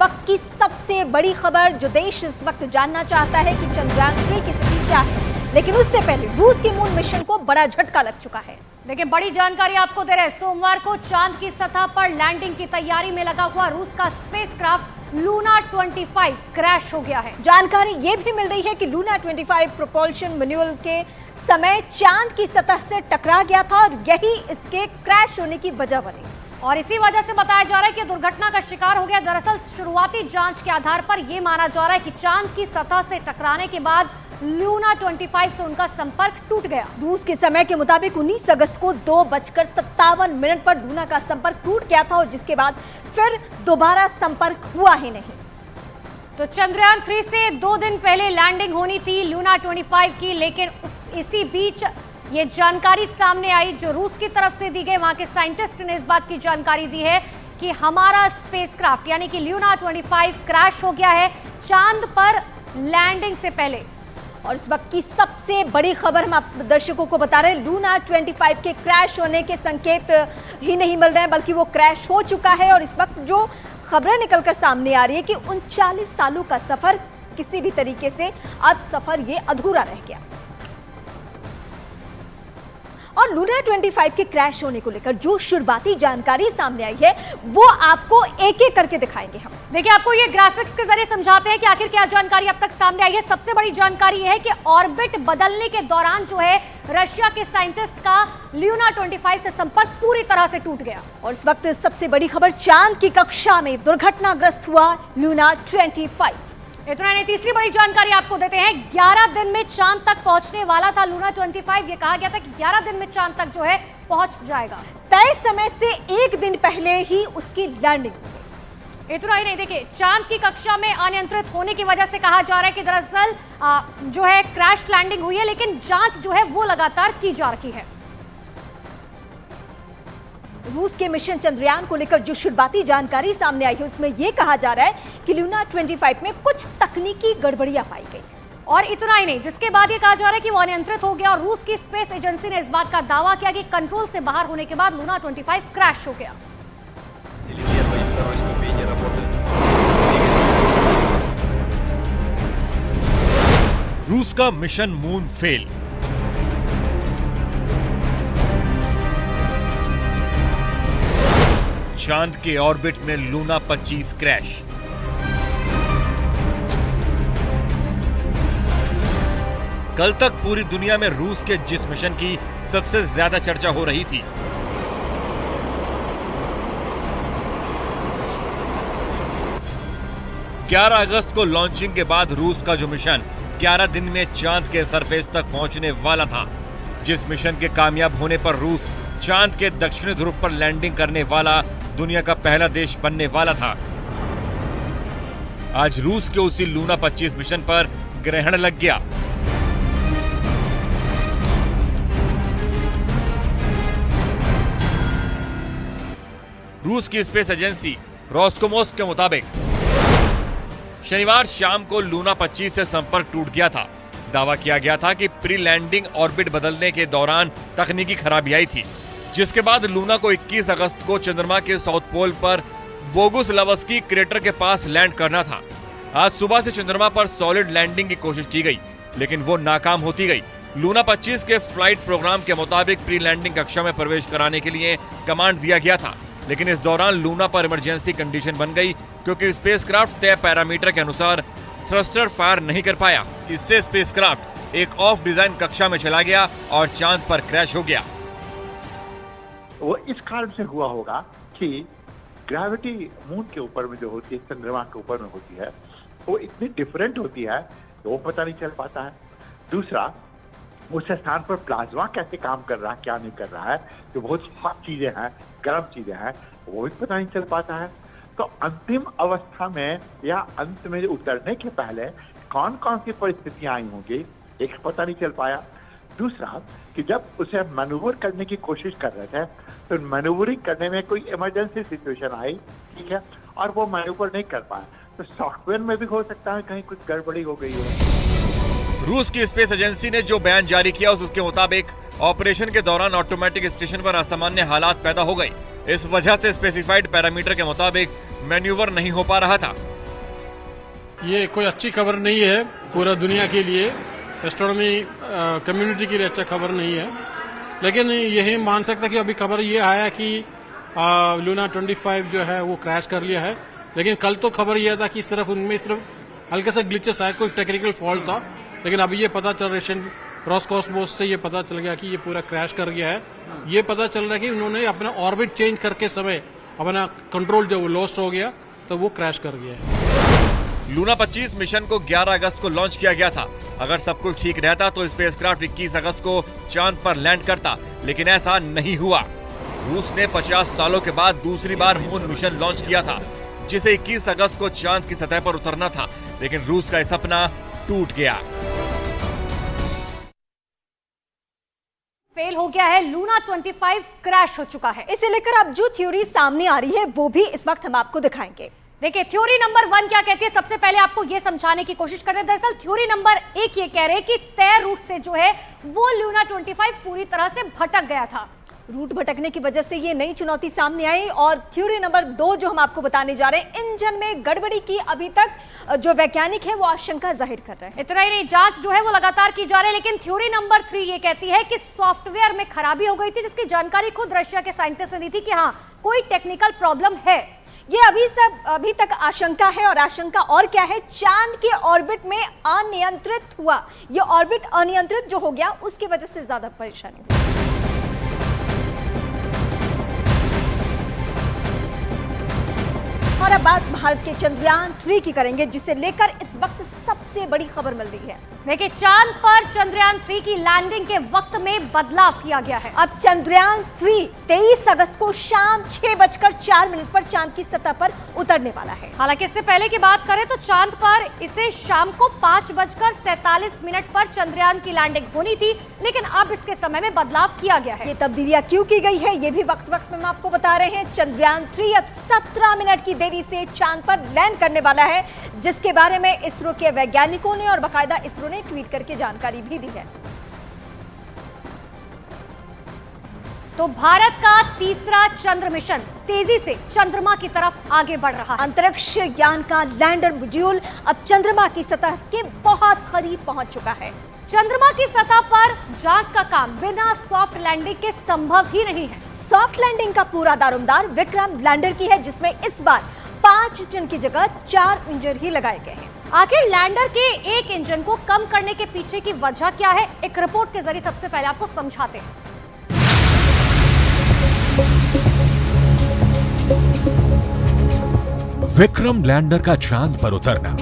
वक्त की सबसे बड़ी खबर जो देश इस वक्त जानना चाहता है कि चंद्रयान-3 की स्थिति क्या है, लेकिन उससे पहले रूस के मून मिशन को बड़ा झटका लग चुका है। देखिए, बड़ी जानकारी आपको दे रहे हैं। सोमवार को चांद की सतह पर लैंडिंग की तैयारी में लगा हुआ रूस का स्पेसक्राफ्ट लूना 25 क्रैश हो गया है। जानकारी ये भी मिल रही है कि लूना 25 प्रोपल्शन मैनुअल के समय चांद की सतह से टकरा गया था और यही इसके क्रैश होने की वजह बनी और इसी वजह से बताया जा रहा है कि दुर्घटना का शिकार हो गया। दरअसल शुरुआती जांच के आधार पर यह माना जा रहा है कि चांद की सतह से टकराने के बाद लूना 25 से उनका संपर्क टूट गया। रूस के समय के मुताबिक 19 अगस्त को 2:57 पर लूना का संपर्क टूट गया था और जिसके बाद फिर दोबारा संपर्क हुआ ही नहीं। तो चंद्रयान 3 से 2 दिन पहले लैंडिंग होनी थी लूना 25 की, लेकिन इसी बीच ये जानकारी सामने आई जो रूस की तरफ से दी गई। वहां के साइंटिस्ट ने इस बात की जानकारी दी है कि हमारा स्पेसक्राफ्ट यानी कि लूना 25 क्रैश हो गया है चांद पर लैंडिंग से पहले। और इस वक्त की सबसे बड़ी खबर हम आप दर्शकों को बता रहे हैं, लूना 25 के क्रैश होने के संकेत ही नहीं मिल रहे हैं बल्कि वो क्रैश हो चुका है। और इस वक्त जो खबरें निकलकर सामने आ रही है कि 39 सालों का सफर किसी भी तरीके से अब सफर ये अधूरा रह गया। और लूना 25 के क्रैश होने को लेकर जो शुरुआती जानकारी सामने आई है वो आपको एक एक करके दिखाएंगे हम। देखिए, आपको ये ग्राफिक्स के जरिए समझाते हैं कि आखिर क्या जानकारी अब तक सामने आई है। सबसे बड़ी जानकारी है कि ऑर्बिट बदलने के दौरान जो है रशिया के साइंटिस्ट का लूना 25 से संपर्क पूरी तरह से टूट गया। और इस वक्त सबसे बड़ी खबर, चांद की कक्षा में दुर्घटनाग्रस्त हुआ लूना 25। इतना नहीं, तीसरी बड़ी जानकारी आपको देते हैं। 11 दिन में चांद तक पहुंचने वाला था लूना 25। ये कहा गया था कि 11 दिन में चांद तक जो है पहुंच जाएगा। तय समय से एक दिन पहले ही उसकी लैंडिंग। इतना ही नहीं, देखिए, चांद की कक्षा में अनियंत्रित होने की वजह से कहा जा रहा है कि दरअसल जो है क्रैश लैंडिंग हुई है, लेकिन जांच जो है वो लगातार की जा रही है। रूस के मिशन चंद्रयान को लेकर जो शुरुआती जानकारी सामने आई है उसमें यह कहा जा रहा है कि लूना 25 में कुछ तकनीकी गड़बड़ियां पाई गई। और इतना ही नहीं, जिसके बाद ये कहा जा रहा है कि वो अनियंत्रित हो गया और रूस की स्पेस एजेंसी ने इस बात का दावा किया कि कंट्रोल से बाहर होने के बाद लूना 25 क्रैश हो गया। रूस का मिशन मून फेल। चांद के ऑर्बिट में लूना 25 क्रैश। कल तक पूरी दुनिया में रूस के जिस मिशन की सबसे ज्यादा चर्चा हो रही थी, ग्यारह अगस्त को लॉन्चिंग के बाद रूस का जो मिशन 11 दिन में चांद के सरफेस तक पहुंचने वाला था, जिस मिशन के कामयाब होने पर रूस चांद के दक्षिणी ध्रुव पर लैंडिंग करने वाला दुनिया का पहला देश बनने वाला था, आज रूस के उसी लूना 25 मिशन पर ग्रहण लग गया। रूस की स्पेस एजेंसी रोस्कोमोस के मुताबिक शनिवार शाम को लूना 25 से संपर्क टूट गया था। दावा किया गया था कि प्री लैंडिंग ऑर्बिट बदलने के दौरान तकनीकी खराबी आई थी, जिसके बाद लूना को 21 अगस्त को चंद्रमा के साउथ पोल पर बोगुस्लावस्की क्रेटर के पास लैंड करना था। आज सुबह से चंद्रमा पर सॉलिड लैंडिंग की कोशिश की गई, लेकिन वो नाकाम होती गई। लूना 25 के फ्लाइट प्रोग्राम के मुताबिक प्री लैंडिंग कक्षा में प्रवेश कराने के लिए कमांड दिया गया था, लेकिन इस दौरान लूना पर इमरजेंसी कंडीशन बन गई क्योंकि स्पेसक्राफ्ट तय पैरामीटर के अनुसार थ्रस्टर फायर नहीं कर पाया। इससे स्पेसक्राफ्ट एक ऑफ डिजाइन कक्षा में चला गया और चांद पर क्रैश हो गया। वो इस कारण से हुआ होगा कि ग्रेविटी मून के ऊपर में जो होती है, चंद्रमा के ऊपर में होती है, वो इतनी डिफरेंट होती है तो वो पता नहीं चल पाता है। दूसरा, उस स्थान पर प्लाज्मा कैसे काम कर रहा है, क्या नहीं कर रहा है, जो बहुत हॉट चीजें हैं, गर्म चीजें हैं, वो भी पता नहीं चल पाता है। तो अंतिम अवस्था में या अंत में उतरने के पहले कौन कौन सी परिस्थितियां आई होंगी, एक पता नहीं चल पाया। दूसरा कि जब उसे मैनूवर करने की कोशिश कर रहे थे तो मैनूवरिंग करने में कोई इमरजेंसी सिचुएशन आई, ठीक है, और वो मैनूवर नहीं कर पाया, तो सॉफ्टवेयर में भी हो सकता है कहीं कुछ गड़बड़ी हो गई हो। रूस की स्पेस एजेंसी ने जो बयान जारी किया उसके मुताबिक ऑपरेशन के दौरान ऑटोमेटिक स्टेशन पर असामान्य हालात पैदा हो गए। इस वजह से स्पेसिफाइड पैरामीटर के मुताबिक मैन्यूवर नहीं हो पा रहा था। ये कोई अच्छी खबर नहीं है पूरा दुनिया के लिए, एस्ट्रोनॉमी कम्युनिटी के लिए अच्छा खबर नहीं है। लेकिन यही मान सकता कि अभी खबर ये आया कि लूना 25 जो है वो क्रैश कर लिया है। लेकिन कल तो खबर यह था कि सिर्फ उनमें सिर्फ हल्के से ग्लिचेस आए, कोई टेक्निकल फॉल्ट था। लेकिन अभी ये पता चल रहा है रॉसकॉस्मोस से ये पता चल गया कि ये पूरा क्रैश कर गया है। ये पता चल रहा है कि उन्होंने अपना ऑर्बिट चेंज करके समय अपना कंट्रोल जो लॉस्ट हो गया तो वो क्रैश कर गया है। लूना 25 मिशन को 11 अगस्त को लॉन्च किया गया था। अगर सब कुछ ठीक रहता तो स्पेसक्राफ्ट 21 अगस्त को चांद पर लैंड करता, लेकिन ऐसा नहीं हुआ। रूस ने 50 सालों के बाद दूसरी बार मून मिशन लॉन्च किया था, जिसे 21 अगस्त को चांद की सतह पर उतरना था, लेकिन रूस का यह सपना टूट गया। फेल हो गया है, लूना 25 क्रैश हो चुका है। इसे लेकर अब जो थ्योरी सामने आ रही है वो भी इस वक्त हम आपको दिखाएंगे। देखिए थ्योरी नंबर 1 क्या कहती है, सबसे पहले आपको यह समझाने की कोशिश कर रहे हैं। दरअसल थ्योरी नंबर 1 ये कह रहे हैं कि तय रूट से जो है वो लूना 25 पूरी तरह से भटक गया था। रूट भटकने की वजह से ये नई चुनौती सामने आई। और थ्योरी नंबर 2 जो हम आपको बताने जा रहे हैं, इंजन में गड़बड़ी की अभी तक जो वैज्ञानिक है वो आशंका जाहिर कर रहे हैं। इतना ही नहीं, जांच जो है वो लगातार की जा रही है। लेकिन थ्योरी नंबर 3 ये कहती है कि सॉफ्टवेयर में खराबी हो गई थी, जिसकी जानकारी खुद रशिया के साइंटिस्ट ने दी थी कि हाँ कोई टेक्निकल प्रॉब्लम है। ये अभी तक आशंका है। और आशंका और क्या है, चांद के ऑर्बिट में अनियंत्रित हुआ। ये ऑर्बिट अनियंत्रित जो हो गया उसकी वजह से ज्यादा परेशानी हुई। और अब बात भारत के चंद्रयान 3 की करेंगे, जिसे लेकर इस वक्त सबसे बड़ी खबर मिल रही है। देखिए चांद पर चंद्रयान 3 की लैंडिंग के वक्त में बदलाव किया गया है। अब चंद्रयान 3 23 अगस्त को शाम 6:04 पर चांद की सतह पर उतरने वाला है। हालांकि इससे पहले की बात करें तो चांद पर इसे शाम को 5:47 पर चंद्रयान की लैंडिंग होनी थी, लेकिन अब इसके समय में बदलाव किया गया है। ये तब्दीलियां क्यों की गई है ये भी वक्त में हम आपको बता रहे हैं। चंद्रयान 3 अब 17 मिनट की देरी से चांद पर लैंड करने वाला है, जिसके बारे में इसरो के वैज्ञानिकों ने और बाकायदा इसरो ने ट्वीट करके जानकारी भी दी है। तो भारत का तीसरा चंद्र मिशन तेजी से चंद्रमा की तरफ आगे बढ़ रहा है। अंतरिक्ष यान का लैंडर मॉड्यूल अब चंद्रमा की सतह के बहुत करीब पहुंच चुका है। चंद्रमा की सतह पर जांच का काम बिना सॉफ्ट लैंडिंग के संभव ही नहीं है। सॉफ्ट लैंडिंग का पूरा दारोमदार विक्रम लैंडर की है, जिसमें इस बार 5 इंजन की जगह 4 इंजन ही लगाए गए हैं। आखिर लैंडर के एक इंजन को कम करने के पीछे की वजह क्या है, एक रिपोर्ट के जरिए सबसे पहले आपको समझाते हैं। विक्रम लैंडर का चांद पर उतरना